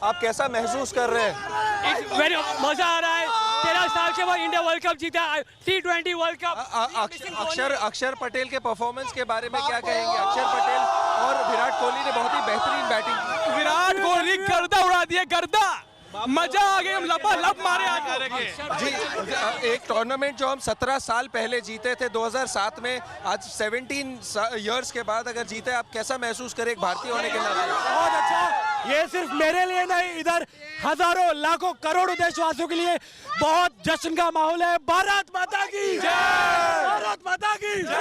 आप कैसा महसूस कर रहे हैं? वेरी मजा आ रहा है। 13 साल के बाद इंडिया वर्ल्ड कप जीता, T20 वर्ल्ड कप। अक्षर पटेल के परफॉर्मेंस के बारे में क्या कहेंगे? अक्षर पटेल और विराट कोहली ने बहुत ही बेहतरीन बैटिंग की। विराट कोहली गर्दा उड़ा दिया, गर्दा, मजा आ गया, हम लबालब मारे आगे। जी, एक टूर्नामेंट जो हम 17 साल पहले जीते थे 2007 में, आज 17 इयर्स के बाद अगर जीते, आप कैसा महसूस करें एक भारतीय होने के नाते? बहुत अच्छा। ये सिर्फ मेरे लिए नहीं, इधर हजारों लाखों करोड़ों देशवासियों के लिए बहुत जश्न का माहौल है। भारत माता की जय, भारत माता की जय।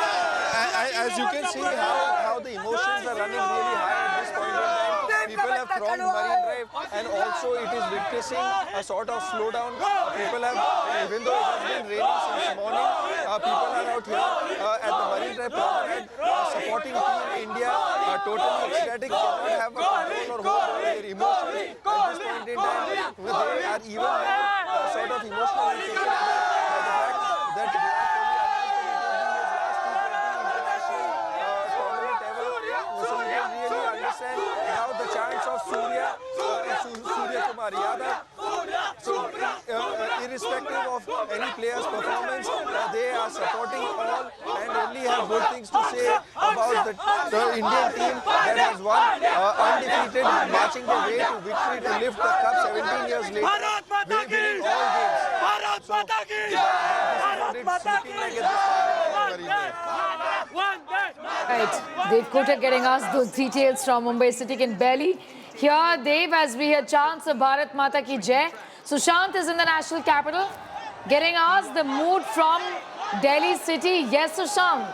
As you can see how the emotions are running really high at this point in time. People have thronged Marine Drive, and also it is witnessing a sort of slowdown. People have, even though it has been raining since morning, people are out here at the Marine Drive promenade supporting Team India. Totally ecstatic, cannot have a control or hold over their emotions at this point in time. They are even more sort of emotionally taken aback by the fact that Virat Kohli has been international tournament ever. So you can really understand how the chants of Surya Kumar Yadav. So irrespective of any player's performance, they are supporting all and only have good things to say about the Indian team that has won undefeated, marching their way to victory to lift the cup 17 years later, winning all games. Bharat माता की भारत माता की। Right, Dev Kotak getting us those details from Mumbai City in Delhi. Here, Dev, as we hear chants of Bharat Mata Ki Jai, Sushant is in the national capital, getting us the mood from Delhi City. Yes, Sushant.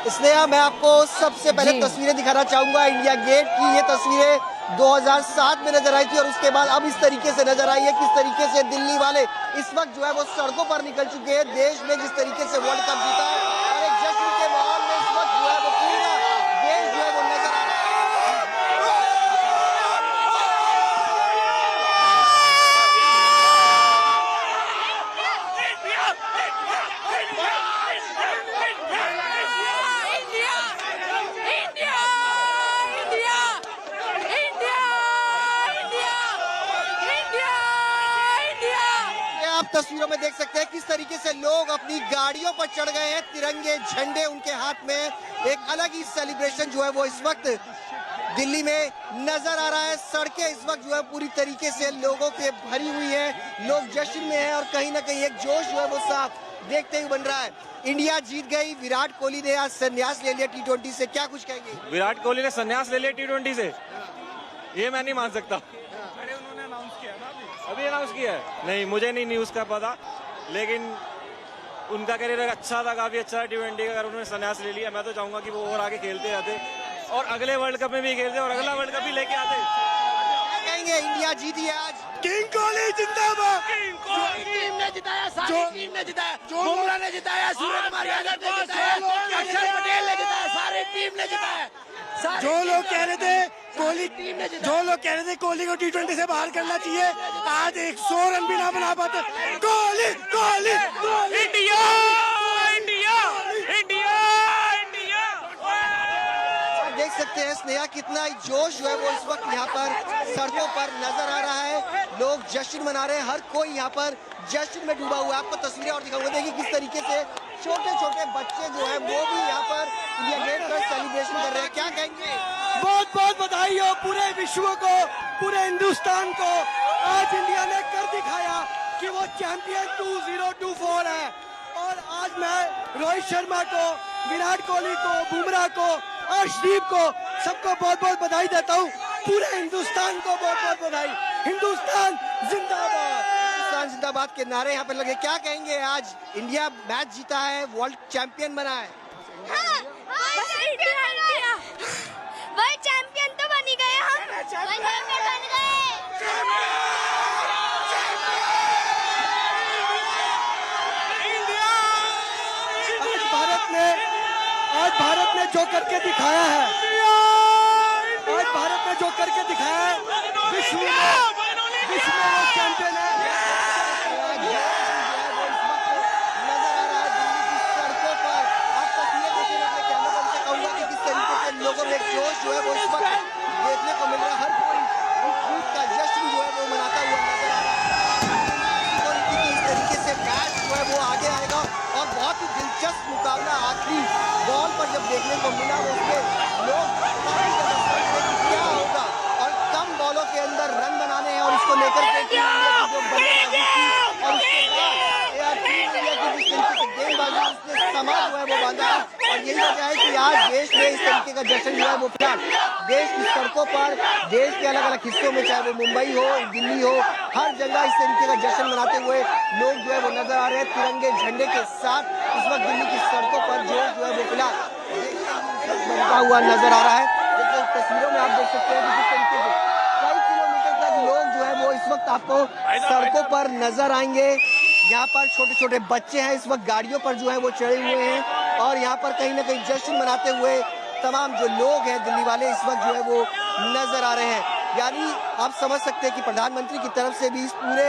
Sneha, मैं आपको सबसे पहले तस्वीरें दिखाना चाहूंगा India gate की। ये तस्वीरें 2007 में नजर आई थी और उसके बाद अब इस तरीके से नजर आई है। किस तरीके से दिल्ली वाले इस वक्त जो है वो सड़कों पर निकल चुके हैं। देश में जिस तरीके से वर्ल्ड कप जीता है और एक जश्न के माहौल में इस वक्त जो है वो पूरा देश जो है वो नजर आ रहा है। तस्वीरों में देख सकते हैं किस तरीके से लोग अपनी गाड़ियों पर चढ़ गए हैं, तिरंगे झंडे उनके हाथ में। एक अलग ही सेलिब्रेशन जो है वो इस वक्त दिल्ली में नजर आ रहा है। सड़कें इस वक्त जो है पूरी तरीके से लोगों से भरी हुई हैं, लोग जश्न में हैं और कहीं ना कहीं एक जोश जो है वो साफ देखते ही बन रहा है। इंडिया जीत गई, विराट कोहली ने आज संन्यास ले लिया T20 से, क्या कुछ कहेंगे? विराट कोहली ने संन्यास ले लिया T20 से, ये मैं नहीं मान सकता। अभी अनाउंस किया है? नहीं, मुझे नहीं न्यूज़ का पता, लेकिन उनका करियर अच्छा था, काफी अच्छा था T20 का। अगर उन्होंने संन्यास ले लिया, मैं तो चाहूंगा कि वो और आगे खेलते रहते और अगले वर्ल्ड कप में भी खेलते और अगला वर्ल्ड कप भी लेके आते। कहेंगे इंडिया जीती है आज। किंग कोहली जिंदाबाद। टीम ने जिताया, सारी टीम ने जिताया, बुमराह ने जिताया, सूर्य कुमार यादव ने जिताया, अक्षर पटेल ने जिताया, सारी टीम ने जिताया। जो लोग कह रहे थे कोहली को T20 से बाहर करना चाहिए, आज 100 रन भी ना बना पाते। Kohli Kohli India India India India. देख सकते हैं स्नेहा कितना जोश जो है वो इस वक्त यहाँ पर सड़कों पर नजर आ रहा है। लोग जश्न मना रहे हैं, हर कोई यहाँ पर जश्न में डूबा हुआ है। आपको तस्वीरें और दिखाऊंगा, देखिए किस तरीके से छोटे छोटे बच्चे जो है वो भी यहाँ पर इंडिया गेट पर सेलिब्रेशन कर रहे हैं। क्या कहेंगे? बहुत बहुत बधाई हो पूरे विश्व को, पूरे हिंदुस्तान को। आज इंडिया ने कर दिखाया कि वो चैंपियन 2024 है। और आज मैं रोहित शर्मा को, विराट कोहली को, बुमराह को, अर्शदीप को, सबको बहुत बहुत बधाई देता हूँ। पूरे हिंदुस्तान को बहुत बहुत बधाई। हिंदुस्तान जिंदाबाद, हिंदुस्तान जिंदाबाद के नारे यहाँ पर लगे। क्या कहेंगे? आज इंडिया मैच जीता है, वर्ल्ड चैंपियन बना है। वर्ल्ड चैंपियन तो बन ही गए हम, वर्ल्ड चैंपियन बन गए। आज भारत ने जो करके दिखाया है, आज भारत ने जो करके दिखाया है, विश्व में वो चैंपियन है। लोगों में एक जोश जो है वो वजह है कि आज देश में इस तरीके का जश्न जो है वो फिलहाल देश की सड़कों पर, देश के अलग अलग हिस्सों में, चाहे वो मुंबई हो, दिल्ली हो, हर जगह इस तरीके का जश्न मनाते हुए लोग जो है वो नजर आ रहे हैं तिरंगे झंडे के साथ। इस वक्त दिल्ली की सड़कों पर जो है वो फिलहाल बनता हुआ नजर आ रहा है। जैसे तस्वीरों में आप देख सकते हैं कि जिस तरीके से कई किलोमीटर तक लोग जो है वो इस वक्त आपको सड़कों पर नजर आएंगे। यहाँ पर छोटे छोटे बच्चे हैं, इस वक्त गाड़ियों पर जो है वो चढ़े हुए हैं और यहाँ पर कहीं ना कहीं जश्न मनाते हुए तमाम जो लोग हैं दिल्ली वाले इस वक्त जो है वो नजर आ रहे हैं। यानी आप समझ सकते हैं कि प्रधानमंत्री की तरफ से भी इस पूरे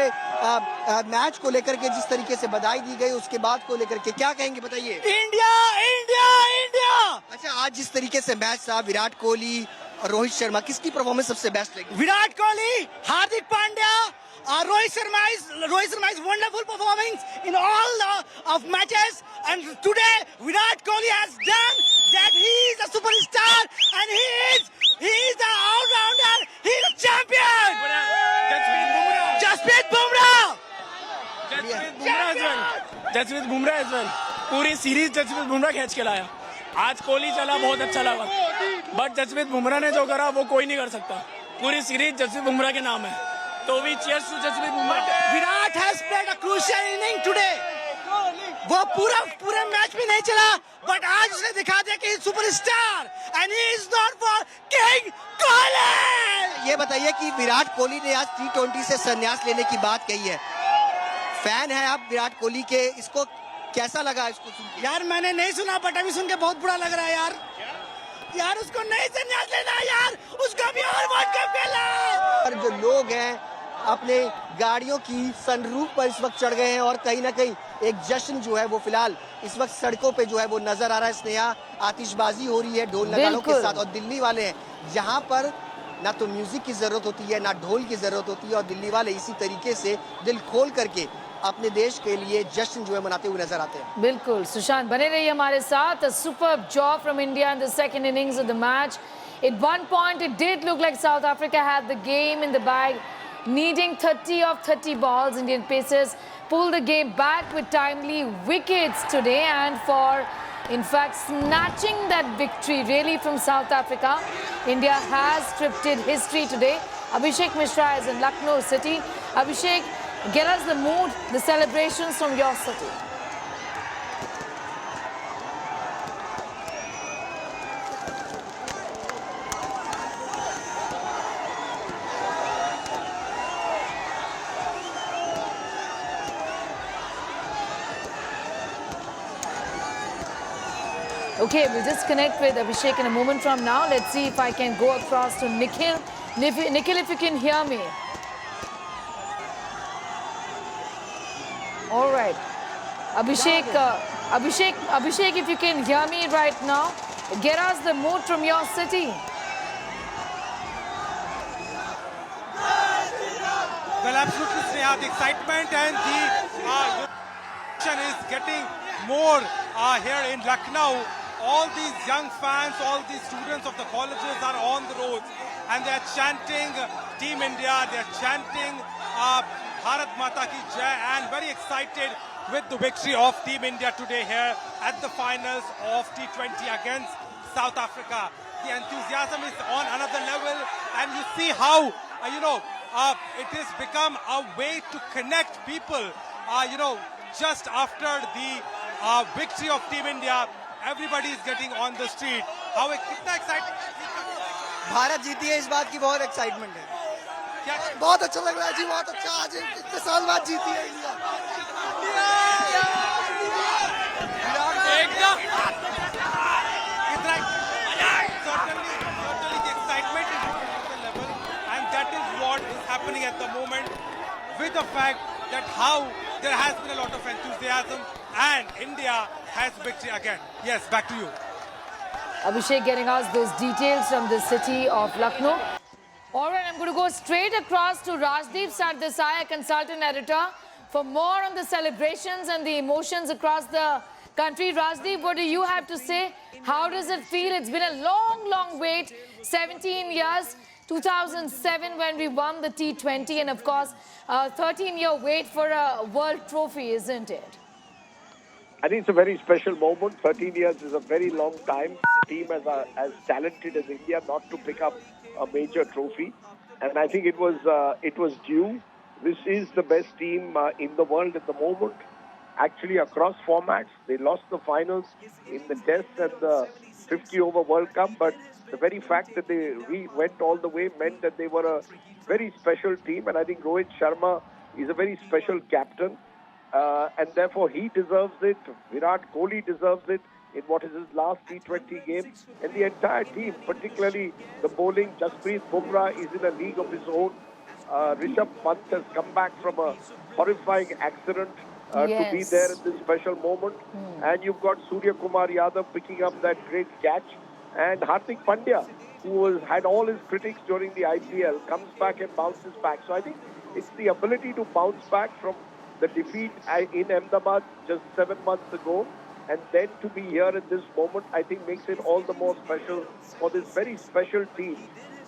मैच को लेकर के जिस तरीके से बधाई दी गई, उसके बाद को लेकर के क्या कहेंगे बताइए। India India India. अच्छा, आज जिस तरीके से मैच था, विराट कोहली और रोहित शर्मा, किसकी परफॉर्मेंस सबसे बेस्ट लगी? Virat Kohli, Hardik Pandya, Rohit Sharma is wonderful performance in all of matches, and today Virat Kohli has done that. He is a superstar and he is the all-rounder. He is a champion. Jasprit Bumrah. Jasprit Bumrah as well. पूरी series Jasprit Bumrah खींच के लाया। आज कोहली चला, बहुत अच्छा लगा, but Jasprit Bumrah ने जो करा वो कोई नहीं कर सकता। पूरी सीरीज जसप्रीत बुमराह के नाम है, तो भी cheers to Jasprit Bumrah. Virat has played a crucial inning today. वो पूरा मैच भी नहीं चला, बट आज उसने दिखा दिया कि superstar and he is not for king Kohli. ये बताइए कि विराट कोहली ने आज T20 से संन्यास लेने की बात कही है। फैन है आप विराट कोहली के, इसको कैसा लगा इसको सुन के? यार मैंने नहीं सुना, बट अभी सुन के बहुत बुरा लग रहा है यार। यार उसको नहीं संन्यास लेना यार, उसको भी और वर्ल्ड कप खेलना। जो लोग हैं अपने गाड़ियों की सनरूफ पर इस वक्त चढ़ गए हैं और कहीं ना कहीं एक जश्न जो है वो फिलहाल इस वक्त सड़कों पे जो है वो नजर आ रहा है। स्नेहा, आतिशबाजी हो रही है ढोल नगाड़ों के साथ, और दिल्ली वाले हैं जहां पर ना तो म्यूजिक की जरूरत होती है ना ढोल की जरूरत होती है, और दिल्ली वाले इसी तरीके से दिल खोल करके अपने देश के लिए जश्न जो है मनाते हुए नजर आते हैं। बिल्कुल सुशांत, बने रहिए हमारे साथ। A superb job from India in the second innings of the match. At one point it did look like South Africa had the game in the bag, needing 30 of 30 balls. Indian pacers pulled the game back with timely wickets today, and for in fact snatching that victory really from South Africa. India has scripted history today. Abhishek Mishra is in Lucknow city. Abhishek, get us the mood, the celebrations from your city. Okay, we'll just connect with Abhishek in a moment from now. Let's see if I can go across to Nikhil. Nikhil, if you can hear me. All right. Abhishek, Abhishek, if you can hear me right now, get us the mood from your city. Well, absolutely, Sneha, the excitement and the action is getting more here in Lucknow. All these young fans, all these students of the colleges are on the roads and they are chanting Team India, they are chanting Bharat Mata Ki Jai, and very excited with the victory of Team India today here at the finals of T20 against South Africa. The enthusiasm is on another level, and you see how, it has become a way to connect people. Just after the victory of Team India, everybody is getting on the street. How कितना excitement? Bharat जीती है, इस बात की बहुत excitement है। बहुत अच्छा लग रहा है जी, बहुत अच्छा। आज इतने साल बाद जीती है इंडिया। एकदम certainly the excitement is at the level, and that is what is happening at the moment, with the fact that how there has been a lot of enthusiasm and India has victory again. Yes, back to you. Abhishek getting us those details from the city of Lucknow. All right, I'm going to go straight across to Rajdeep Sardesai, a consultant editor, for more on the celebrations and the emotions across the country. Rajdeep, what do you have to say? How does it feel? It's been a long, long wait, 17 years. 2007 when we won the T20, and of course a 13-year wait for a world trophy, isn't it? I think it's a very special moment. 13 years is a very long time. Team as talented as India not to pick up a major trophy, and I think it was due. This is the best team in the world at the moment. Actually, across formats, they lost the finals in the Test and the 50-over World Cup, but the very fact that they went all the way meant that they were a very special team, and I think Rohit Sharma is a very special captain, and therefore he deserves it. Virat Kohli deserves it in what is his last T20 game, and the entire team, particularly the bowling. Jasprit Bumrah is in a league of his own. Rishabh Pant has come back from a horrifying accident to be there at this special moment. And you've got Surya Kumar Yadav picking up that great catch. And Hardik Pandya, who had all his critics during the IPL, comes back and bounces back. So I think it's the ability to bounce back from the defeat in Ahmedabad just 7 months ago, and then to be here at this moment, I think makes it all the more special for this very special team.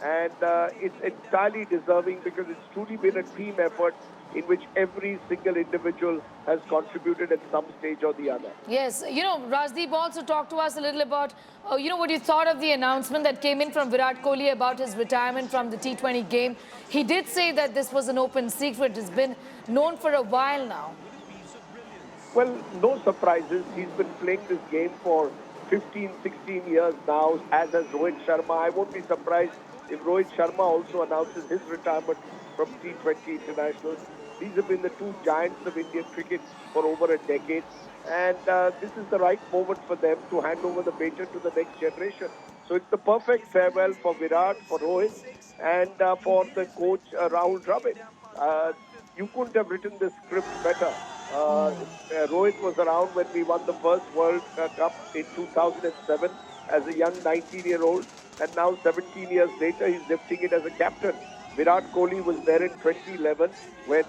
And it's entirely deserving because it's truly been a team effort in which every single individual has contributed at some stage or the other. Yes, you know, Rajdeep also talked to us a little about, you know, what you thought of the announcement that came in from Virat Kohli about his retirement from the T20 game. He did say that this was an open secret. It's been known for a while now. Well, no surprises. He's been playing this game for 15, 16 years now, as has Rohit Sharma. I won't be surprised if Rohit Sharma also announces his retirement from T20 internationals. These have been the two giants of Indian cricket for over a decade. And this is the right moment for them to hand over the baton to the next generation. So it's the perfect farewell for Virat, for Rohit, and for the coach Rahul Dravid. You couldn't have written this script better. Rohit was around when we won the first World Cup in 2007 as a young 19-year-old, and now 17 years later he's lifting it as a captain. Virat Kohli was there in 2011 when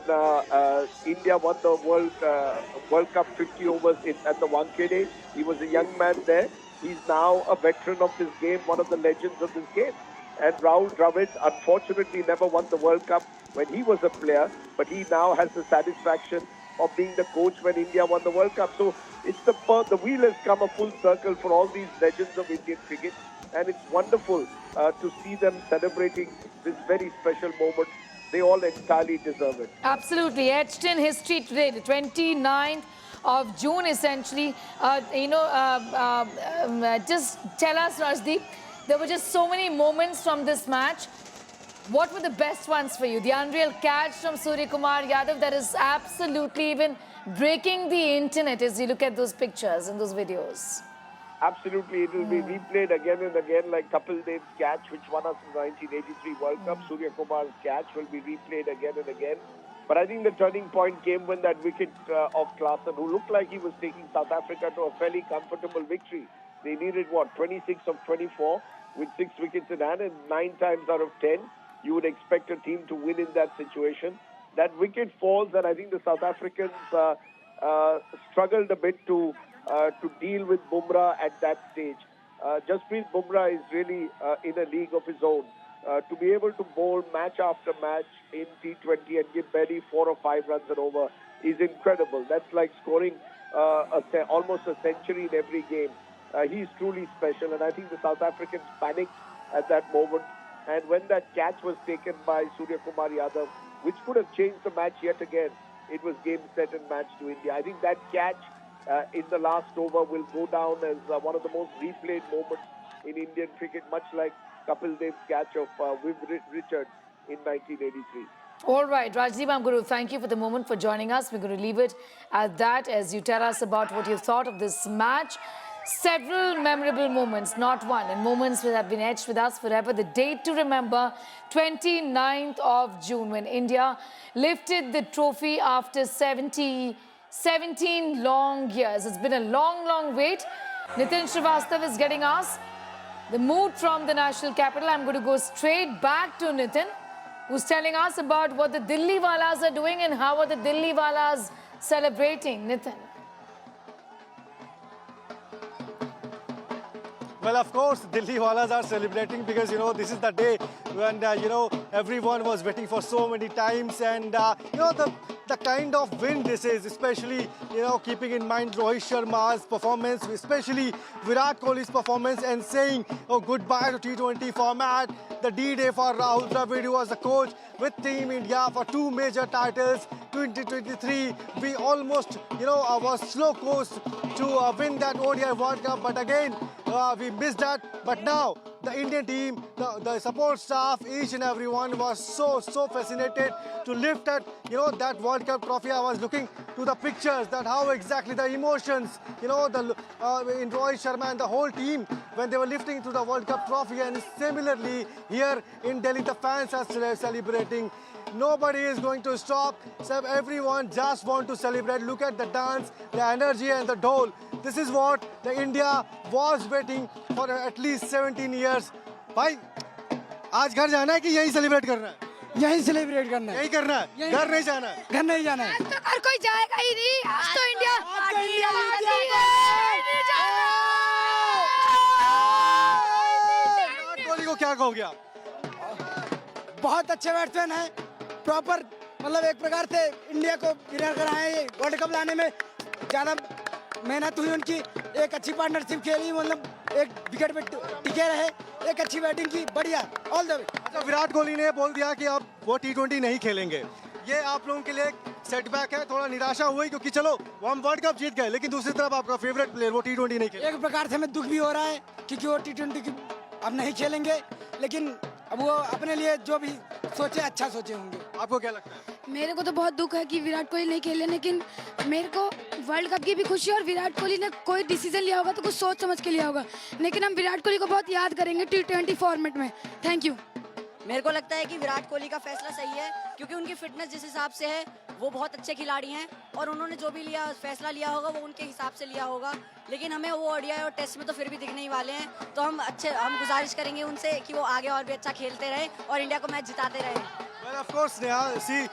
India won the World Cup 50 overs at the Wankhede. He was a young man there. He's now a veteran of this game, one of the legends of this game. And Rahul Dravid unfortunately never won the World Cup when he was a player, but he now has the satisfaction of being the coach when India won the World Cup. So it's the wheel has come a full circle for all these legends of Indian cricket, and it's wonderful to see them celebrating this very special moment. They all entirely deserve it. Absolutely. Etched in history today, the 29th of June, essentially. Just tell us, Rajdeep, there were just so many moments from this match. What were the best ones for you? The unreal catch from Surya Kumar Yadav that is absolutely even breaking the internet as you look at those pictures and those videos. Absolutely, it will be replayed again and again, like Kapil Dev's catch, which won us in the 1983 World Cup. Surya Kumar's catch will be replayed again and again. But I think the turning point came when that wicket of Klaasen, who looked like he was taking South Africa to a fairly comfortable victory. They needed, 26 of 24 with 6 wickets in hand, and 9 times out of 10, you would expect a team to win in that situation. That wicket falls, and I think the South Africans struggled a bit to deal with Bumrah at that stage. Jasprit Bumrah is really in a league of his own. To be able to bowl match after match in T20 and give barely 4 or 5 runs and over is incredible. That's like scoring almost a century in every game. He's truly special, and I think the South Africans panicked at that moment. And when that catch was taken by Surya Kumar Yadav, which could have changed the match yet again, it was game, set and match to India. I think that catch in the last over will go down as one of the most replayed moments in Indian cricket, much like Kapil Dev's catch of Viv Richards in 1983. All right, Rajdeep, I'm going to thank you for the moment for joining us. We're going to leave it at that as you tell us about what you thought of this match. Several memorable moments, not one, and moments that have been etched with us forever. The date to remember, 29th of June, when India lifted the trophy after 17 long years. It's been a long, long wait. Nitin Srivastava is getting us the mood from the national capital. I'm going to go straight back to Nitin, who's telling us about what the Dilliwalas are doing and how are the Dilliwalas celebrating. Nitin. Well, of course, Dilliwalas are celebrating because, this is the day when, everyone was waiting for so many times. And, the kind of win this is, especially, you know, keeping in mind Rohit Sharma's performance, especially Virat Kohli's performance, and saying, oh, goodbye to T20 format. The D-Day for Rahul Dravid, who was the coach with Team India for 2 major titles. 2023, we almost, you know, was slow course to win that ODI World Cup, but again, we missed that. But now, the Indian team, the support staff, each and everyone was so fascinated to lift that, you know, that World Cup trophy. I was looking to the pictures, that how exactly the emotions, you know, in Rohit Sharma and the whole team when they were lifting to the World Cup trophy. And similarly, here in Delhi, the fans are celebrating. Nobody is going to stop. So everyone just want to celebrate. Look at the dance, the energy and the dhol. This is what the India was waiting for at least 17 years. भाई, आज घर जाना है कि यहीं celebrate करना है? यहीं सेलिब्रेट करना है। यहीं करना है? घर नहीं जाना है? घर नहीं जाना है। आज तो घर कोई जाएगा ही नहीं। आज तो इंडिया विराट कोहली को क्या कहोगे आप? बहुत अच्छे बैट्समैन हैं, प्रॉपर, मतलब एक प्रकार से इंडिया को विनर कराए वर्ल्ड कप लाने में। ज़्यादा मेहनत हुई उनकी, एक अच्छी पार्टनरशिप खेली, मतलब एक विकेट पे टिके रहे, एक अच्छी बैटिंग की, बढ़िया, ऑल द वे। अच्छा, विराट कोहली ने बोल दिया कि अब वो T20 नहीं खेलेंगे। ये आप लोगों के लिए सेटबैक है, थोड़ा निराशा हुई, क्योंकि चलो वो हम वर्ल्ड कप जीत गए, लेकिन दूसरी तरफ आपका फेवरेट प्लेयर वो T20 नहीं खेले। एक प्रकार से हमें दुख भी हो रहा है क्योंकि वो T20 की अब नहीं खेलेंगे, लेकिन अब वो अपने लिए जो भी सोचे अच्छा सोचे होंगे। आपको क्या लगता है? मेरे को तो बहुत दुख है कि विराट कोहली नहीं खेले, लेकिन मेरे को वर्ल्ड कप की भी खुशी है। और विराट कोहली ने कोई डिसीजन लिया होगा तो कुछ सोच समझ के लिया होगा, लेकिन हम विराट कोहली को बहुत याद करेंगे T20 फॉर्मेट में। Thank you. मेरे को लगता है कि विराट कोहली का फैसला सही है, क्योंकि उनकी फिटनेस जिस हिसाब से है वो बहुत अच्छे खिलाड़ी हैं, और उन्होंने जो भी फैसला लिया होगा वो उनके हिसाब से लिया होगा। लेकिन हमें वो ओडीआई और टेस्ट में तो फिर भी दिखने ही वाले हैं, तो हम गुजारिश करेंगे उनसे कि वो आगे और भी अच्छा खेलते रहे और इंडिया को मैच जिताते रहे। Well, of course, Neha, see,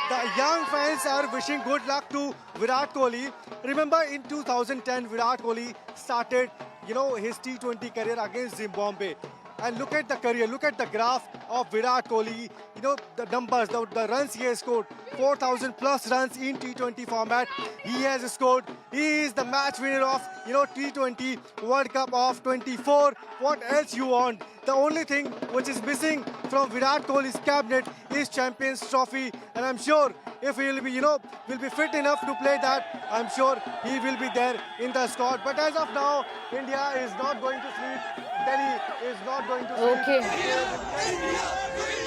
the young fans are wishing good luck to Virat Kohli. Remember, in 2010, Virat Kohli started, you know, his T20 career against Zimbabwe. And look at the career, look at the graph of Virat Kohli. You know, the numbers, the runs he has scored, 4,000 plus runs in T20 format. He has scored. He is the match winner of, you know, T20 World Cup of 24. What else you want? The only thing which is missing from Virat Kohli's cabinet is Champions Trophy. And I'm sure if he will be, you know, will be fit enough to play that, I'm sure he will be there in the squad. But as of now, India is not going to sleep. Delhi is not going to sleep. Okay.